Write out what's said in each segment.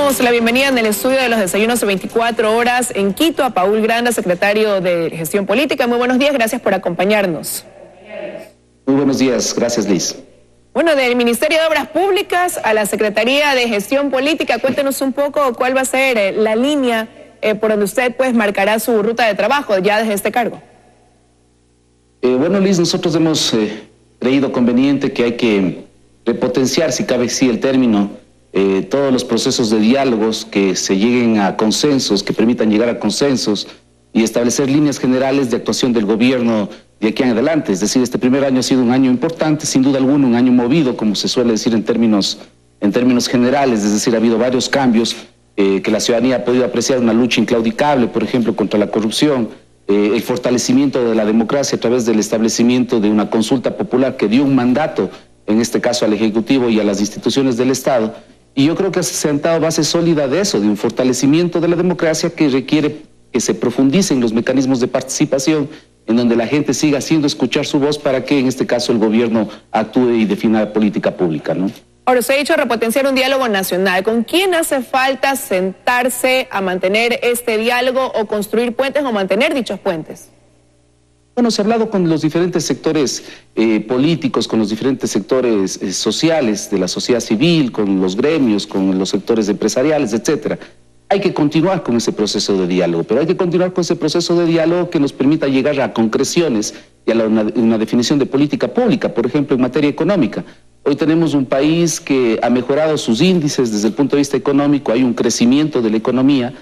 Damos la bienvenida en el estudio de los desayunos de 24 horas en Quito a Paul Granda, secretario de Gestión Política. Muy buenos días, gracias por acompañarnos. Muy buenos días, gracias Liz. Bueno, del Ministerio de Obras Públicas a la Secretaría de Gestión Política, cuéntenos un poco cuál va a ser la línea por donde usted pues marcará su ruta de trabajo ya desde este cargo. Bueno Liz, nosotros hemos creído conveniente que hay que repotenciar, si cabe así el término, todos los procesos de diálogos, que se lleguen a consensos, que permitan llegar a consensos y establecer líneas generales de actuación del gobierno de aquí en adelante. Es decir, este primer año ha sido un año importante, sin duda alguna, un año movido, como se suele decir en términos generales, es decir, ha habido varios cambios que la ciudadanía ha podido apreciar, una lucha inclaudicable, por ejemplo, contra la corrupción, el fortalecimiento de la democracia a través del establecimiento de una consulta popular que dio un mandato, en este caso al Ejecutivo y a las instituciones del Estado. Y yo creo que se ha sentado base sólida de eso, de un fortalecimiento de la democracia que requiere que se profundicen los mecanismos de participación, en donde la gente siga haciendo escuchar su voz para que en este caso el gobierno actúe y defina la política pública, ¿no? Ahora, usted ha dicho repotenciar un diálogo nacional. ¿Con quién hace falta sentarse a mantener este diálogo o construir puentes o mantener dichos puentes? Bueno, se ha hablado con los diferentes sectores políticos, con los diferentes sectores sociales de la sociedad civil, con los gremios, con los sectores empresariales, etcétera. Hay que continuar con ese proceso de diálogo, pero hay que continuar con ese proceso de diálogo que nos permita llegar a concreciones y a una definición de política pública, por ejemplo, en materia económica. Hoy tenemos un país que ha mejorado sus índices desde el punto de vista económico, hay un crecimiento de la economía.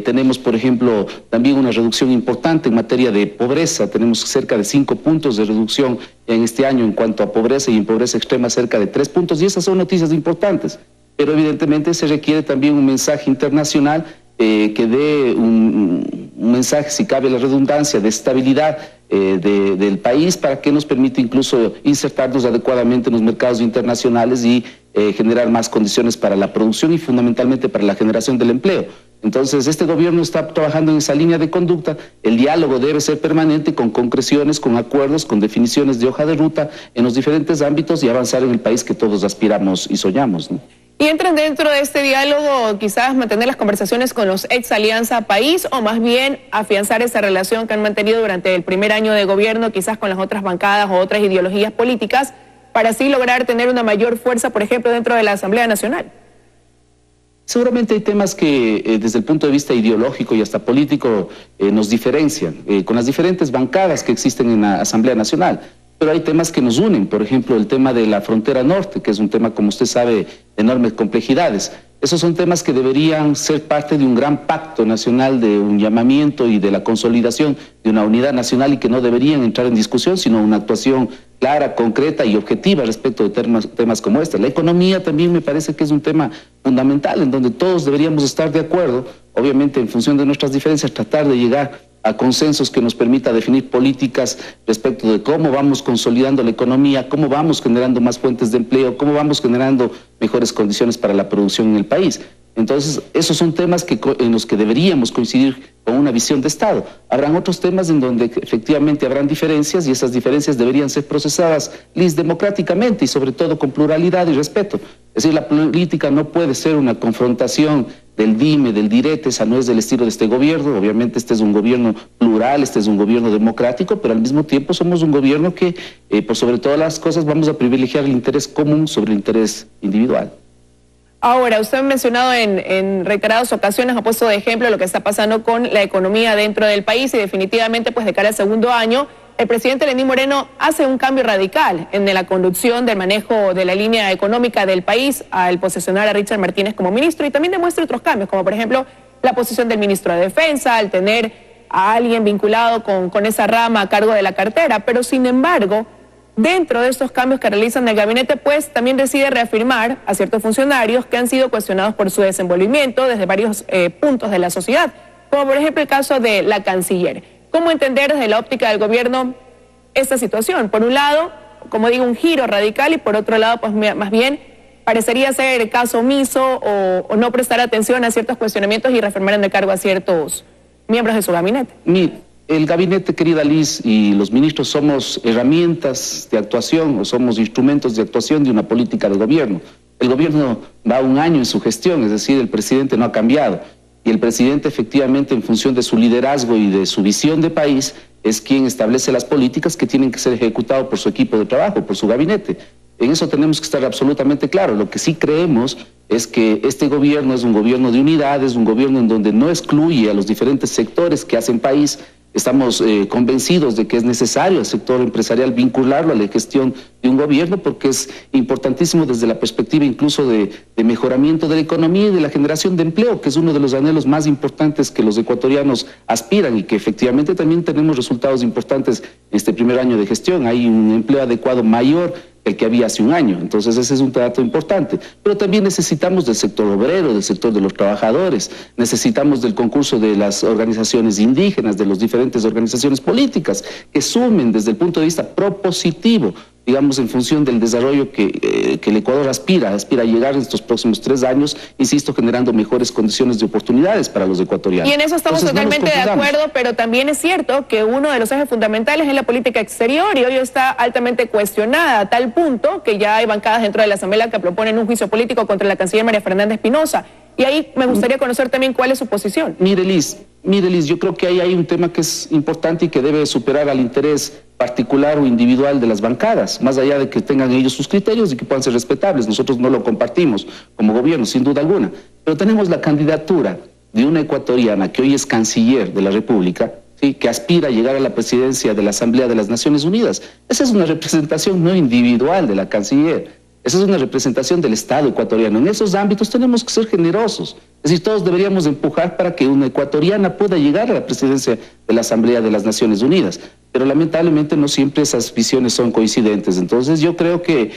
Tenemos, por ejemplo, también una reducción importante en materia de pobreza. Tenemos cerca de 5 puntos de reducción en este año en cuanto a pobreza, y en pobreza extrema cerca de 3 puntos, y esas son noticias importantes. Pero evidentemente se requiere también un mensaje internacional que dé un mensaje, si cabe la redundancia, de estabilidad del país, para que nos permita incluso insertarnos adecuadamente en los mercados internacionales y generar más condiciones para la producción y fundamentalmente para la generación del empleo. Entonces, este gobierno está trabajando en esa línea de conducta. El diálogo debe ser permanente, con concreciones, con acuerdos, con definiciones de hoja de ruta en los diferentes ámbitos, y avanzar en el país que todos aspiramos y soñamos, ¿no? ¿Y entran dentro de este diálogo quizás mantener las conversaciones con los ex Alianza País, o más bien afianzar esa relación que han mantenido durante el primer año de gobierno, quizás con las otras bancadas o otras ideologías políticas, para así lograr tener una mayor fuerza, por ejemplo, dentro de la Asamblea Nacional? Seguramente hay temas que desde el punto de vista ideológico y hasta político nos diferencian, con las diferentes bancadas que existen en la Asamblea Nacional. Pero hay temas que nos unen, por ejemplo, el tema de la frontera norte, que es un tema, como usted sabe, de enormes complejidades. Esos son temas que deberían ser parte de un gran pacto nacional, de un llamamiento y de la consolidación de una unidad nacional, y que no deberían entrar en discusión, sino una actuación clara, concreta y objetiva respecto de temas como este. La economía también me parece que es un tema fundamental, en donde todos deberíamos estar de acuerdo, obviamente en función de nuestras diferencias, tratar de llegar a consensos que nos permita definir políticas respecto de cómo vamos consolidando la economía, cómo vamos generando más fuentes de empleo, cómo vamos generando mejores condiciones para la producción en el país. Entonces, esos son temas en los que deberíamos coincidir con una visión de Estado. Habrán otros temas en donde efectivamente habrán diferencias, y esas diferencias deberían ser procesadas democráticamente y sobre todo con pluralidad y respeto. Es decir, la política no puede ser una confrontación del dime, del direte. Esa no es del estilo de este gobierno. Obviamente este es un gobierno plural, este es un gobierno democrático, pero al mismo tiempo somos un gobierno que, por sobre todas las cosas, vamos a privilegiar el interés común sobre el interés individual. Ahora, usted ha mencionado en reiteradas ocasiones, ha puesto de ejemplo lo que está pasando con la economía dentro del país, y definitivamente, pues de cara al segundo año, el presidente Lenín Moreno hace un cambio radical en la conducción del manejo de la línea económica del país al posesionar a Richard Martínez como ministro, y también demuestra otros cambios, como por ejemplo la posición del ministro de Defensa, al tener a alguien vinculado con esa rama a cargo de la cartera. Pero sin embargo, dentro de estos cambios que realizan el gabinete, pues también decide reafirmar a ciertos funcionarios que han sido cuestionados por su desenvolvimiento desde varios puntos de la sociedad, como por ejemplo el caso de la canciller. ¿Cómo entender desde la óptica del gobierno esta situación? Por un lado, como digo, un giro radical, y por otro lado, pues más bien parecería ser caso omiso o no prestar atención a ciertos cuestionamientos y reafirmar en el cargo a ciertos miembros de su gabinete. El gabinete, querida Liz, y los ministros somos herramientas de actuación, o somos instrumentos de actuación de una política de gobierno. El gobierno va 1 año en su gestión, es decir, el presidente no ha cambiado. Y el presidente efectivamente, en función de su liderazgo y de su visión de país, es quien establece las políticas que tienen que ser ejecutadas por su equipo de trabajo, por su gabinete. En eso tenemos que estar absolutamente claros. Lo que sí creemos es que este gobierno es un gobierno de unidad, es un gobierno en donde no excluye a los diferentes sectores que hacen país. Estamos convencidos de que es necesario al sector empresarial vincularlo a la gestión de un gobierno, porque es importantísimo desde la perspectiva incluso de mejoramiento de la economía y de la generación de empleo, que es uno de los anhelos más importantes que los ecuatorianos aspiran, y que efectivamente también tenemos resultados importantes en este primer año de gestión. Hay un empleo adecuado mayor el que había hace 1 año. Entonces ese es un dato importante. Pero también necesitamos del sector obrero, del sector de los trabajadores, necesitamos del concurso de las organizaciones indígenas, de las diferentes organizaciones políticas, que sumen desde el punto de vista propositivo, digamos, en función del desarrollo que el Ecuador aspira a llegar en estos próximos 3 años, insisto, generando mejores condiciones de oportunidades para los ecuatorianos. Y en eso estamos totalmente de acuerdo, pero también es cierto que uno de los ejes fundamentales es la política exterior, y hoy está altamente cuestionada, a tal punto que ya hay bancadas dentro de la Asamblea que proponen un juicio político contra la canciller María Fernanda Espinosa. Y ahí me gustaría conocer también cuál es su posición. Mire, Liz, yo creo que ahí hay un tema que es importante y que debe superar al interés particular o individual de las bancadas, más allá de que tengan ellos sus criterios y que puedan ser respetables. Nosotros no lo compartimos como gobierno, sin duda alguna, pero tenemos la candidatura de una ecuatoriana que hoy es canciller de la República, ¿sí?, que aspira a llegar a la presidencia de la Asamblea de las Naciones Unidas. Esa es una representación no individual de la canciller, esa es una representación del Estado ecuatoriano. En esos ámbitos tenemos que ser generosos. Es decir, todos deberíamos empujar para que una ecuatoriana pueda llegar a la presidencia de la Asamblea de las Naciones Unidas. Pero lamentablemente no siempre esas visiones son coincidentes. Entonces yo creo que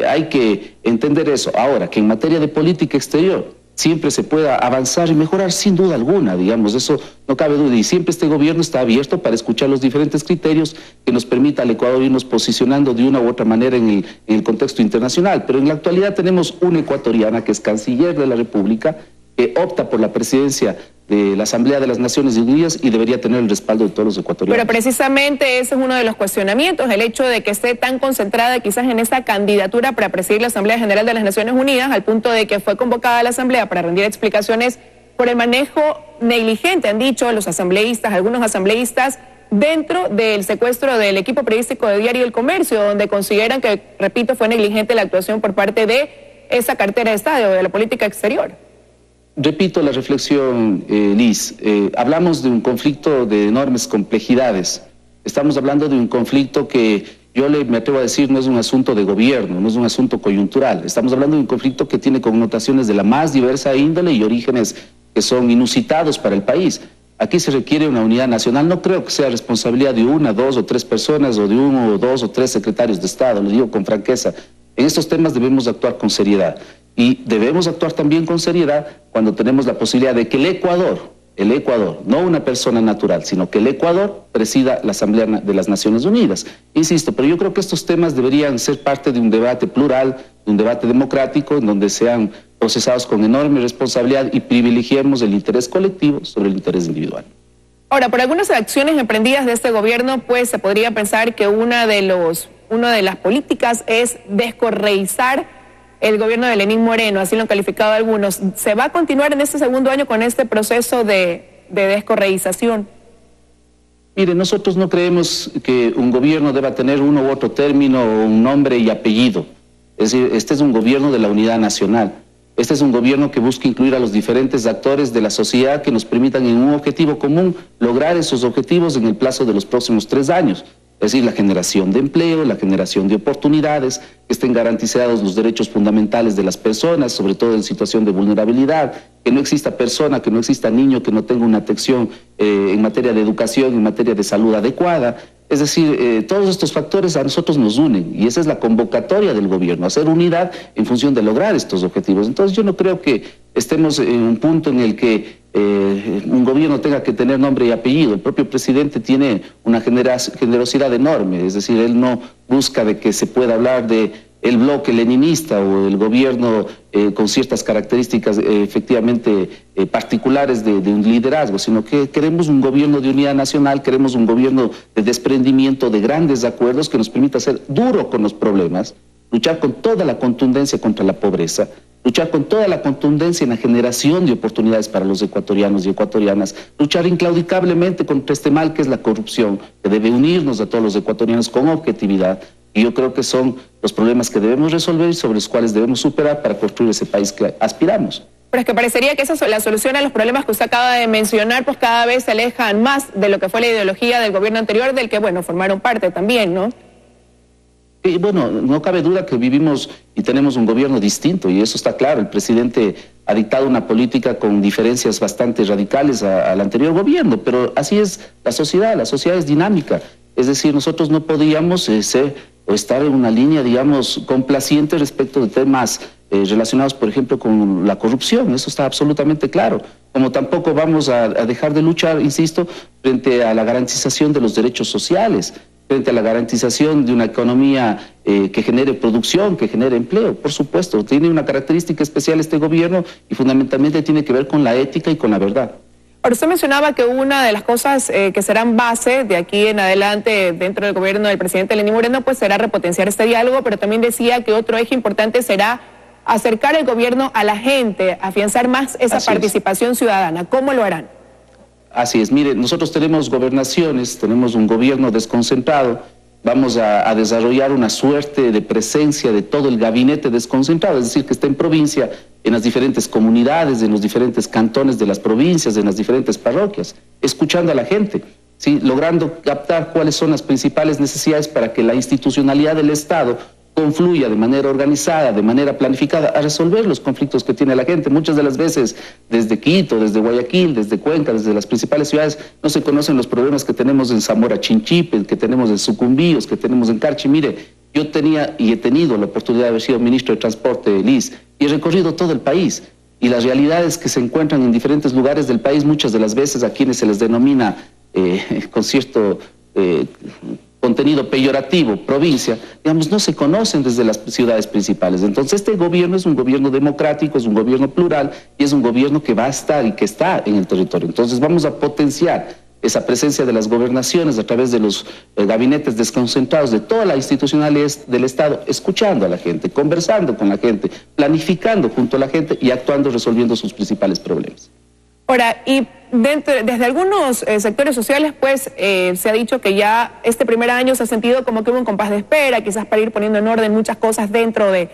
hay que entender eso. Ahora, que en materia de política exterior siempre se pueda avanzar y mejorar, sin duda alguna, digamos, eso no cabe duda. Y siempre este gobierno está abierto para escuchar los diferentes criterios que nos permita al Ecuador irnos posicionando de una u otra manera en el contexto internacional. Pero en la actualidad tenemos una ecuatoriana que es canciller de la República, que opta por la presidencia de la Asamblea de las Naciones Unidas y debería tener el respaldo de todos los ecuatorianos. Pero precisamente ese es uno de los cuestionamientos, el hecho de que esté tan concentrada quizás en esa candidatura para presidir la Asamblea General de las Naciones Unidas, al punto de que fue convocada a la Asamblea para rendir explicaciones por el manejo negligente, han dicho los asambleístas, algunos asambleístas, dentro del secuestro del equipo periodístico de Diario El Comercio, donde consideran que, repito, fue negligente la actuación por parte de esa cartera de Estado, de la política exterior. Repito la reflexión, Liz, hablamos de un conflicto de enormes complejidades. Estamos hablando de un conflicto que yo me atrevo a decir no es un asunto de gobierno, no es un asunto coyuntural. Estamos hablando de un conflicto que tiene connotaciones de la más diversa índole y orígenes que son inusitados para el país. Aquí se requiere una unidad nacional. No creo que sea responsabilidad de 1, 2 o 3 personas o de 1 o 2 o 3 secretarios de Estado, lo digo con franqueza. En estos temas debemos actuar con seriedad. Y debemos actuar también con seriedad cuando tenemos la posibilidad de que el Ecuador, no una persona natural, sino que el Ecuador presida la Asamblea de las Naciones Unidas. Insisto, pero yo creo que estos temas deberían ser parte de un debate plural, de un debate democrático, en donde sean procesados con enorme responsabilidad y privilegiemos el interés colectivo sobre el interés individual. Ahora, por algunas acciones emprendidas de este gobierno, pues se podría pensar que una de las políticas es descorreizar el gobierno de Lenín Moreno, así lo han calificado algunos. ¿Se va a continuar en este segundo año con este proceso de descorreización? Mire, nosotros no creemos que un gobierno deba tener uno u otro término o un nombre y apellido. Es decir, este es un gobierno de la unidad nacional. Este es un gobierno que busca incluir a los diferentes actores de la sociedad que nos permitan en un objetivo común lograr esos objetivos en el plazo de los próximos 3 años. Es decir, la generación de empleo, la generación de oportunidades, que estén garantizados los derechos fundamentales de las personas, sobre todo en situación de vulnerabilidad, que no exista persona, que no exista niño que no tenga una atención en materia de educación, en materia de salud adecuada. Es decir, todos estos factores a nosotros nos unen y esa es la convocatoria del gobierno, hacer unidad en función de lograr estos objetivos. Entonces yo no creo que estemos en un punto en el que un gobierno tenga que tener nombre y apellido. El propio presidente tiene una generosidad enorme, es decir, él no busca de que se pueda hablar de el bloque leninista o el gobierno con ciertas características efectivamente particulares de un liderazgo, sino que queremos un gobierno de unidad nacional, queremos un gobierno de desprendimiento, de grandes acuerdos que nos permita ser duro con los problemas, luchar con toda la contundencia contra la pobreza, luchar con toda la contundencia en la generación de oportunidades para los ecuatorianos y ecuatorianas, luchar inclaudicablemente contra este mal que es la corrupción, que debe unirnos a todos los ecuatorianos con objetividad. Y yo creo que son los problemas que debemos resolver y sobre los cuales debemos superar para construir ese país que aspiramos. Pero es que parecería que la solución a los problemas que usted acaba de mencionar, pues cada vez se alejan más de lo que fue la ideología del gobierno anterior, del que, bueno, formaron parte también, ¿no? Y bueno, no cabe duda que vivimos y tenemos un gobierno distinto, y eso está claro. El presidente ha dictado una política con diferencias bastante radicales al anterior gobierno, pero así es la sociedad es dinámica. Es decir, nosotros no podíamos estar en una línea, digamos, complaciente respecto de temas relacionados, por ejemplo, con la corrupción. Eso está absolutamente claro. Como tampoco vamos a dejar de luchar, insisto, frente a la garantización de los derechos sociales, frente a la garantización de una economía que genere producción, que genere empleo. Por supuesto, tiene una característica especial este gobierno y fundamentalmente tiene que ver con la ética y con la verdad. Ahora, usted mencionaba que una de las cosas que serán base de aquí en adelante dentro del gobierno del presidente Lenín Moreno, pues será repotenciar este diálogo, pero también decía que otro eje importante será acercar el gobierno a la gente, afianzar más esa participación ciudadana. ¿Cómo lo harán? Así es, mire, nosotros tenemos gobernaciones, tenemos un gobierno desconcentrado, vamos a desarrollar una suerte de presencia de todo el gabinete desconcentrado, es decir, que está en provincia, en las diferentes comunidades, en los diferentes cantones de las provincias, en las diferentes parroquias, escuchando a la gente, ¿sí? Logrando captar cuáles son las principales necesidades para que la institucionalidad del Estado confluya de manera organizada, de manera planificada, a resolver los conflictos que tiene la gente. Muchas de las veces, desde Quito, desde Guayaquil, desde Cuenca, desde las principales ciudades, no se conocen los problemas que tenemos en Zamora Chinchipe, que tenemos en Sucumbíos, que tenemos en Carchi. Mire, yo tenía y he tenido la oportunidad de haber sido ministro de Transporte de LIS y he recorrido todo el país. Y las realidades que se encuentran en diferentes lugares del país, muchas de las veces a quienes se les denomina con cierto contenido peyorativo, provincia, digamos, no se conocen desde las ciudades principales. Entonces este gobierno es un gobierno democrático, es un gobierno plural y es un gobierno que va a estar y que está en el territorio. Entonces vamos a potenciar esa presencia de las gobernaciones a través de los gabinetes desconcentrados de toda la institucionalidad del Estado, escuchando a la gente, conversando con la gente, planificando junto a la gente y actuando resolviendo sus principales problemas. Ahora, y desde algunos sectores sociales, pues se ha dicho que ya este primer año se ha sentido como que hubo un compás de espera, quizás para ir poniendo en orden muchas cosas dentro de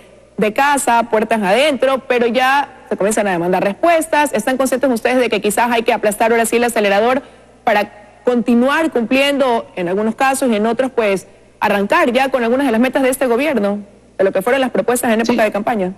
casa, puertas adentro, pero ya se comienzan a demandar respuestas. ¿Están conscientes ustedes de que quizás hay que aplastar ahora sí el acelerador para continuar cumpliendo en algunos casos y en otros, pues, arrancar ya con algunas de las metas de este gobierno, de lo que fueron las propuestas en época de campaña?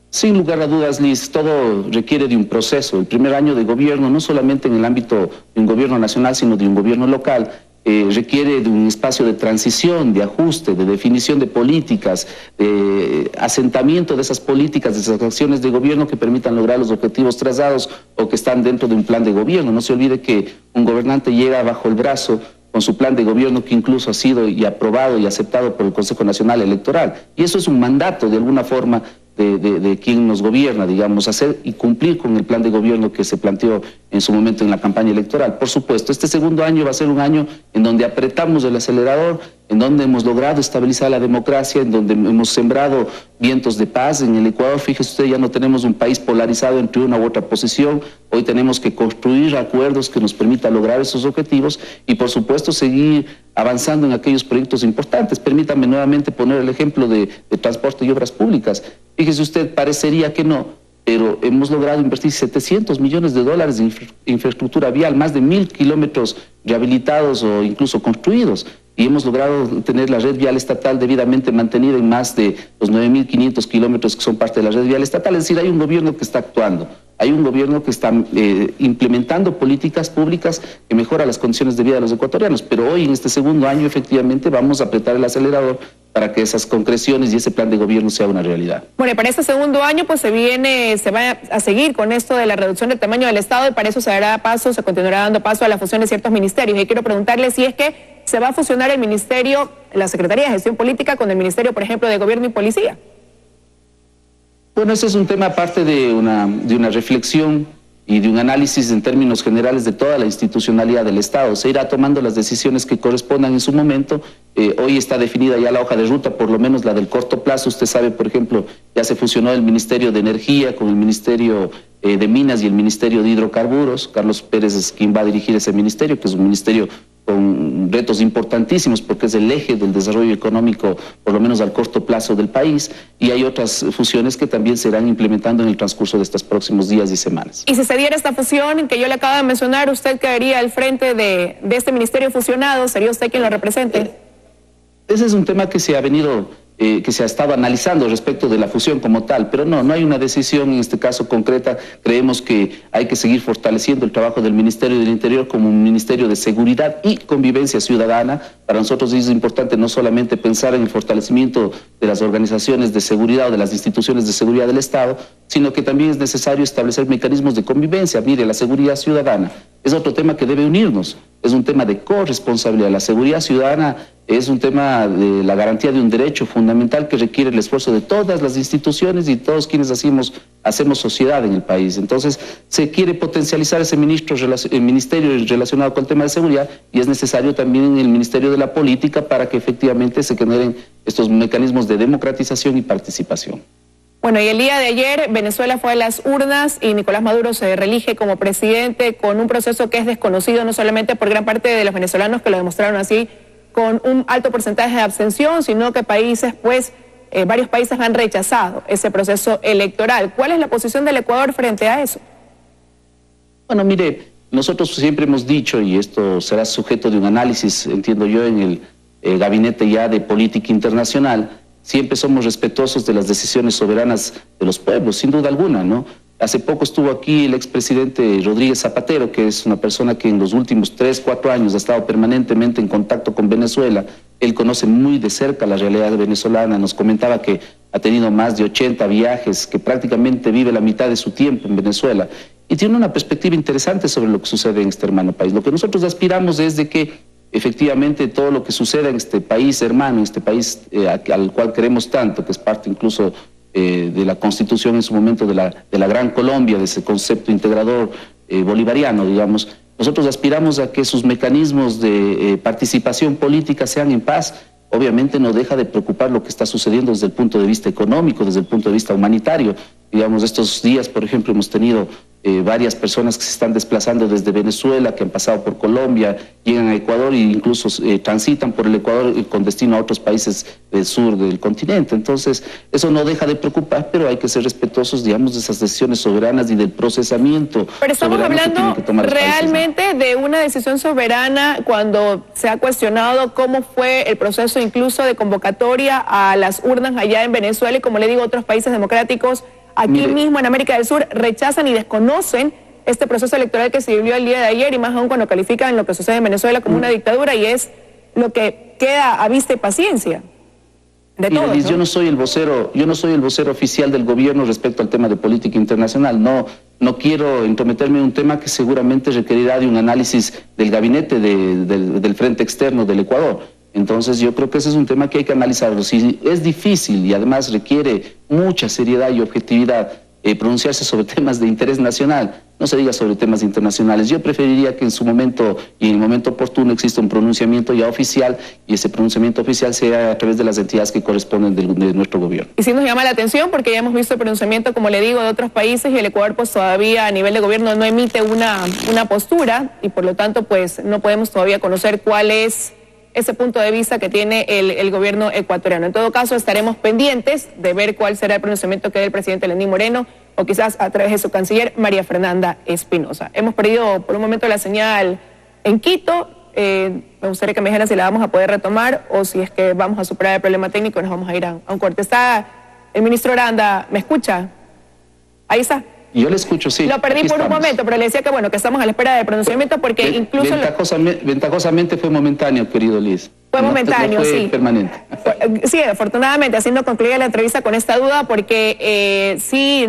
Sin lugar a dudas, Liz, todo requiere de un proceso. El primer año de gobierno, no solamente en el ámbito de un gobierno nacional, sino de un gobierno local, requiere de un espacio de transición, de ajuste, de definición de políticas, de asentamiento de esas políticas, de esas acciones de gobierno que permitan lograr los objetivos trazados o que están dentro de un plan de gobierno. No se olvide que un gobernante llega bajo el brazo con su plan de gobierno que incluso ha sido y aprobado y aceptado por el Consejo Nacional Electoral. Y eso es un mandato, de alguna forma, de quien nos gobierna, digamos, hacer y cumplir con el plan de gobierno que se planteó en su momento en la campaña electoral. Por supuesto, este segundo año va a ser un año en donde apretamos el acelerador, en donde hemos logrado estabilizar la democracia, en donde hemos sembrado vientos de paz. En el Ecuador, fíjese usted, ya no tenemos un país polarizado entre una u otra posición. Hoy tenemos que construir acuerdos que nos permitan lograr esos objetivos y, por supuesto, seguir avanzando en aquellos proyectos importantes. Permítame nuevamente poner el ejemplo de transporte y obras públicas. Fíjese usted, parecería que no, pero hemos logrado invertir $700 millones en infraestructura vial, más de 1.000 kilómetros rehabilitados o incluso construidos, y hemos logrado tener la red vial estatal debidamente mantenida en más de los 9.500 kilómetros que son parte de la red vial estatal. Es decir, hay un gobierno que está actuando, hay un gobierno que está implementando políticas públicas que mejoran las condiciones de vida de los ecuatorianos, pero hoy en este segundo año efectivamente vamos a apretar el acelerador para que esas concreciones y ese plan de gobierno sea una realidad. Bueno, y para este segundo año pues se va a seguir con esto de la reducción del tamaño del Estado y para eso se continuará dando paso a la fusión de ciertos ministerios. Y quiero preguntarle si es que se va a fusionar el ministerio, la Secretaría de Gestión Política con el Ministerio, por ejemplo, de Gobierno y Policía. Bueno, ese es un tema aparte de una reflexión y de un análisis en términos generales de toda la institucionalidad del Estado. Se irá tomando las decisiones que correspondan en su momento. Hoy está definida ya la hoja de ruta, por lo menos la del corto plazo. Usted sabe, por ejemplo, ya se fusionó el Ministerio de Energía con el Ministerio de Minas y el Ministerio de Hidrocarburos. Carlos Pérez es quien va a dirigir ese ministerio, que es un ministerio con retos importantísimos porque es el eje del desarrollo económico, por lo menos al corto plazo del país, y hay otras fusiones que también se irán implementando en el transcurso de estos próximos días y semanas. Y si se diera esta fusión que yo le acabo de mencionar, ¿usted quedaría al frente de este ministerio fusionado? ¿Sería usted quien lo represente? Ese es un tema que se ha venido, que se ha estado analizando respecto de la fusión como tal, pero no hay una decisión en este caso concreta. Creemos que hay que seguir fortaleciendo el trabajo del Ministerio del Interior como un ministerio de seguridad y convivencia ciudadana. Para nosotros es importante no solamente pensar en el fortalecimiento de las organizaciones de seguridad o de las instituciones de seguridad del Estado, sino que también es necesario establecer mecanismos de convivencia. Mire, la seguridad ciudadana es otro tema que debe unirnos, es un tema de corresponsabilidad. La seguridad ciudadana es un tema de la garantía de un derecho fundamental que requiere el esfuerzo de todas las instituciones y todos quienes hacemos sociedad en el país. Entonces, se quiere potencializar ese ministerio relacionado con el tema de seguridad, y es necesario también el Ministerio de la Política para que efectivamente se generen estos mecanismos de democratización y participación. Bueno, y el día de ayer Venezuela fue a las urnas y Nicolás Maduro se reelige como presidente con un proceso que es desconocido no solamente por gran parte de los venezolanos que lo demostraron así, con un alto porcentaje de abstención, sino que varios países han rechazado ese proceso electoral. ¿Cuál es la posición del Ecuador frente a eso? Bueno, mire, nosotros siempre hemos dicho, y esto será sujeto de un análisis, entiendo yo, en el gabinete ya de política internacional, siempre somos respetuosos de las decisiones soberanas de los pueblos, sin duda alguna, ¿no? Hace poco estuvo aquí el expresidente Rodríguez Zapatero, que es una persona que en los últimos 3, 4 años ha estado permanentemente en contacto con Venezuela. Él conoce muy de cerca la realidad venezolana, nos comentaba que ha tenido más de 80 viajes, que prácticamente vive la mitad de su tiempo en Venezuela, y tiene una perspectiva interesante sobre lo que sucede en este hermano país. Lo que nosotros aspiramos es de que efectivamente todo lo que suceda en este país hermano, en este país al cual queremos tanto, que es parte incluso de la Constitución en su momento de la Gran Colombia, de ese concepto integrador bolivariano, digamos, nosotros aspiramos a que sus mecanismos de participación política sean en paz. Obviamente no deja de preocupar lo que está sucediendo desde el punto de vista económico, desde el punto de vista humanitario. Digamos, estos días, por ejemplo, hemos tenido varias personas que se están desplazando desde Venezuela, que han pasado por Colombia, llegan a Ecuador e incluso transitan por el Ecuador con destino a otros países del sur del continente. Entonces, eso no deja de preocupar, pero hay que ser respetuosos, digamos, de esas decisiones soberanas y del procesamiento. Pero estamos hablando realmente países, ¿no?, de una decisión soberana cuando se ha cuestionado cómo fue el proceso incluso de convocatoria a las urnas allá en Venezuela y, como le digo, otros países democráticos aquí mismo en América del Sur rechazan y desconocen este proceso electoral que se vivió el día de ayer, y más aún cuando califican lo que sucede en Venezuela como una dictadura, y es lo que queda a vista y paciencia de todos, Liz, ¿no? yo no soy el vocero oficial del gobierno respecto al tema de política internacional. No quiero entrometerme en un tema que seguramente requerirá de un análisis del gabinete del Frente Externo del Ecuador. Entonces yo creo que ese es un tema que hay que analizarlo. Si es difícil y además requiere mucha seriedad y objetividad pronunciarse sobre temas de interés nacional, no se diga sobre temas internacionales. Yo preferiría que en su momento y en el momento oportuno exista un pronunciamiento ya oficial, y ese pronunciamiento oficial sea a través de las entidades que corresponden de nuestro gobierno. Y sí nos llama la atención porque ya hemos visto el pronunciamiento, como le digo, de otros países, y el Ecuador pues todavía a nivel de gobierno no emite una postura, y por lo tanto pues no podemos todavía conocer cuál es ese punto de vista que tiene el gobierno ecuatoriano. En todo caso, estaremos pendientes de ver cuál será el pronunciamiento que dé el presidente Lenín Moreno, o quizás a través de su canciller María Fernanda Espinosa. Hemos perdido por un momento la señal en Quito. Me gustaría que me dijeran si la vamos a poder retomar o si es que vamos a superar el problema técnico y nos vamos a ir a un corte. Está el ministro Aranda, ¿me escucha? Ahí está. Yo le escucho, sí. Lo perdí por un momento, pero le decía que bueno, que estamos a la espera del pronunciamiento porque incluso... Ventajosamente fue momentáneo, querido Liz. Fue momentáneo, no fue sí. Permanente. Sí, afortunadamente, haciendo concluir la entrevista con esta duda, porque sí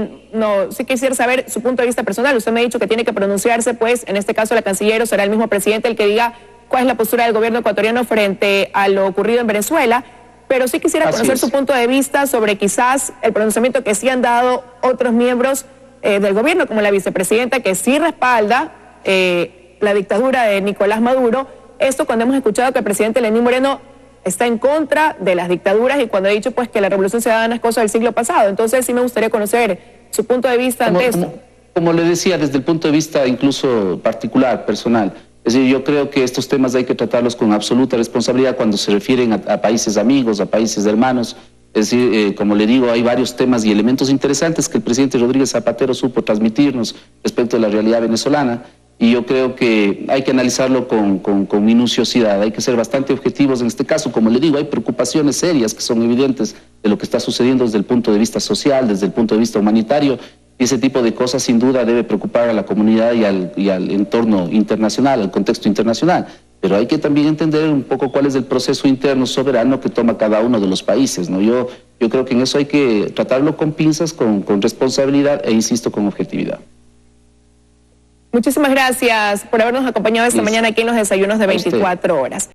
quisiera saber su punto de vista personal. Usted me ha dicho que tiene que pronunciarse, pues, en este caso la canciller, o será el mismo presidente el que diga cuál es la postura del gobierno ecuatoriano frente a lo ocurrido en Venezuela, pero sí quisiera conocer su punto de vista sobre quizás el pronunciamiento que sí han dado otros miembros del gobierno, como la vicepresidenta, que sí respalda la dictadura de Nicolás Maduro. Esto cuando hemos escuchado que el presidente Lenín Moreno está en contra de las dictaduras y cuando ha dicho pues que la Revolución Ciudadana es cosa del siglo pasado. Entonces sí me gustaría conocer su punto de vista ante esto. Como le decía, desde el punto de vista incluso particular, personal, es decir, yo creo que estos temas hay que tratarlos con absoluta responsabilidad cuando se refieren a países amigos, a países hermanos. Es decir, como le digo, hay varios temas y elementos interesantes que el presidente Rodríguez Zapatero supo transmitirnos respecto de la realidad venezolana. Y yo creo que hay que analizarlo con minuciosidad, hay que ser bastante objetivos en este caso. Como le digo, hay preocupaciones serias que son evidentes de lo que está sucediendo desde el punto de vista social, desde el punto de vista humanitario, y ese tipo de cosas sin duda debe preocupar a la comunidad y al entorno internacional, al contexto internacional. Pero hay que también entender un poco cuál es el proceso interno soberano que toma cada uno de los países, ¿no? Yo creo que en eso hay que tratarlo con pinzas, con responsabilidad e, insisto, con objetividad. Muchísimas gracias por habernos acompañado esta mañana aquí en los desayunos de 24 horas.